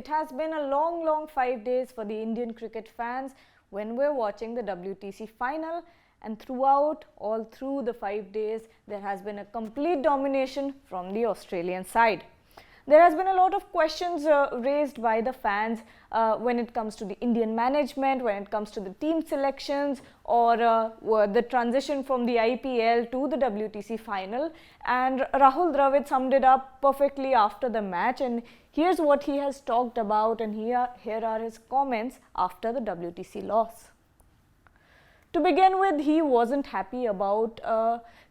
It has been a long 5 days for the Indian cricket fans when we're watching the WTC final, and all through the 5 days, there has been a complete domination from the Australian side. There has been a lot of questions raised by the fans when it comes to the Indian management, when it comes to the team selections, or the transition from the IPL to the WTC final. And Rahul Dravid summed it up perfectly after the match, and here's what he has talked about, and here are his comments after the WTC loss. To begin with, he wasn't happy about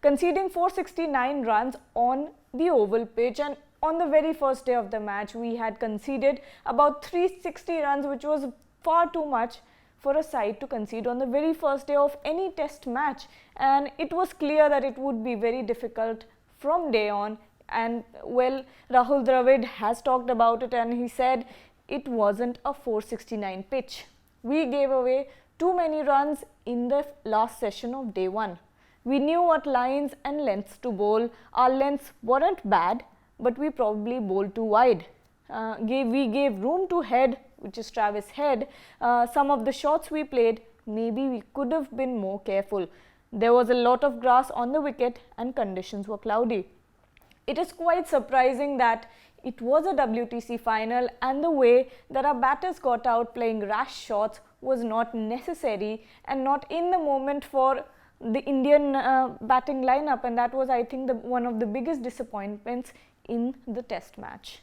conceding 469 runs on the oval pitch, and on the very first day of the match, we had conceded about 360 runs, which was far too much for a side to concede on the very first day of any test match. And it was clear that it would be very difficult from day on. And well, Rahul Dravid has talked about it, and he said it wasn't a 469 pitch. We gave away too many runs in the last session of day one. We knew what lines and lengths to bowl. Our lengths weren't bad, but we probably bowled too wide. We gave room to Head, which is Travis Head. Some of the shots we played, maybe we could have been more careful. There was a lot of grass on the wicket and conditions were cloudy. It is quite surprising that it was a WTC final, and the way that our batters got out playing rash shots was not necessary and not in the moment for the Indian batting lineup, and that was, I think, one of the biggest disappointments in the test match.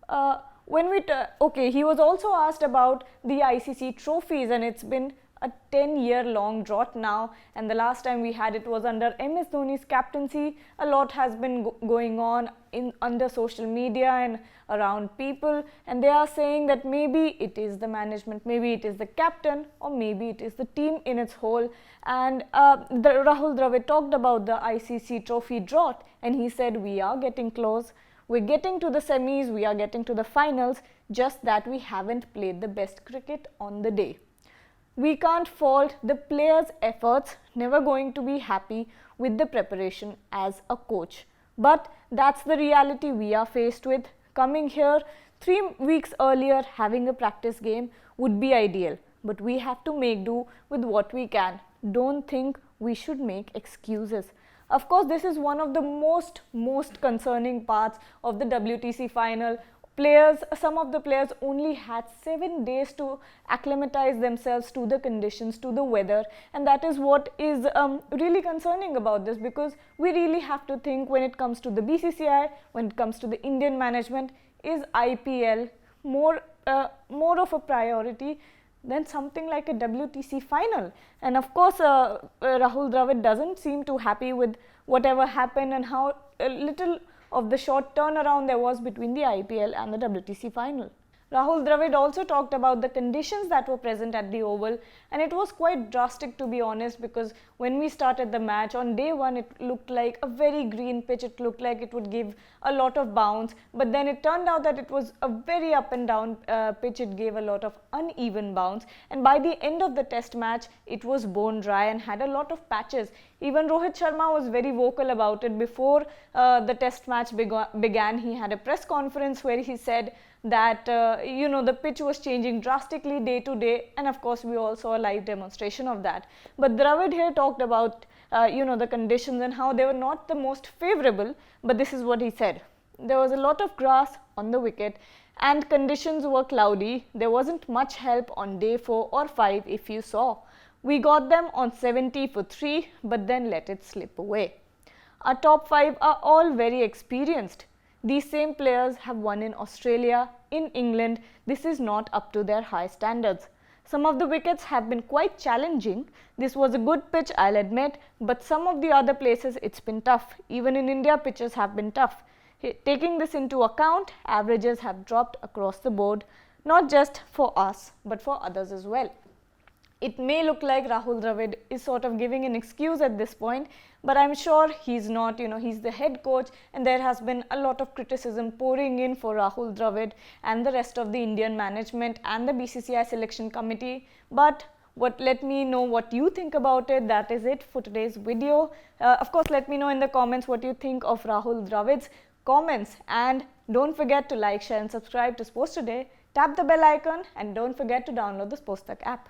He was also asked about the ICC trophies, and it's been a 10-year-long drought now, and the last time we had it was under MS Dhoni's captaincy. A lot has been going on under social media and around people, and they are saying that maybe it is the management, maybe it is the captain, or maybe it is the team in its whole. And Rahul Dravid talked about the ICC Trophy drought, and he said we are getting close. We're getting to the semis, we are getting to the finals, just that we haven't played the best cricket on the day. We can't fault the players' efforts, never going to be happy with the preparation as a coach. But that's the reality we are faced with. Coming here 3 weeks earlier, having a practice game would be ideal, but we have to make do with what we can. Don't think we should make excuses. Of course, this is one of the most concerning parts of the WTC final. Some of the players only had 7 days to acclimatize themselves to the conditions, to the weather, and that is what is really concerning about this, because we really have to think when it comes to the BCCI, when it comes to the Indian management, is IPL more of a priority than something like a WTC final? And of course, Rahul Dravid doesn't seem too happy with whatever happened and how little of the short turnaround there was between the IPL and the WTC final. Rahul Dravid also talked about the conditions that were present at the Oval, and it was quite drastic, to be honest, because when we started the match on day one, it looked like a very green pitch. It looked like it would give a lot of bounce, but then it turned out that it was a very up and down pitch. It gave a lot of uneven bounce, and by the end of the test match, it was bone dry and had a lot of patches. Even Rohit Sharma was very vocal about it. Before the test match began, he had a press conference where he said that the pitch was changing drastically day to day, and of course we all saw a live demonstration of that. But Dravid here talked about the conditions and how they were not the most favorable, but this is what he said. There was a lot of grass on the wicket and conditions were cloudy. There wasn't much help on day 4 or 5 if you saw. We got them on 70 for 3, but then let it slip away. Our top 5 are all very experienced. These same players have won in Australia, in England. This is not up to their high standards. Some of the wickets have been quite challenging. This was a good pitch, I'll admit, but some of the other places it's been tough. Even in India, pitches have been tough. Taking this into account, averages have dropped across the board, not just for us, but for others as well. It may look like Rahul Dravid is sort of giving an excuse at this point, but I'm sure he's not. He's the head coach, and there has been a lot of criticism pouring in for Rahul Dravid and the rest of the Indian management and the BCCI selection committee. But let me know what you think about it. That is it for today's video. Of course, let me know in the comments what you think of Rahul Dravid's comments, and don't forget to like, share and subscribe to Sports Today. Tap the bell icon and don't forget to download the Sports app.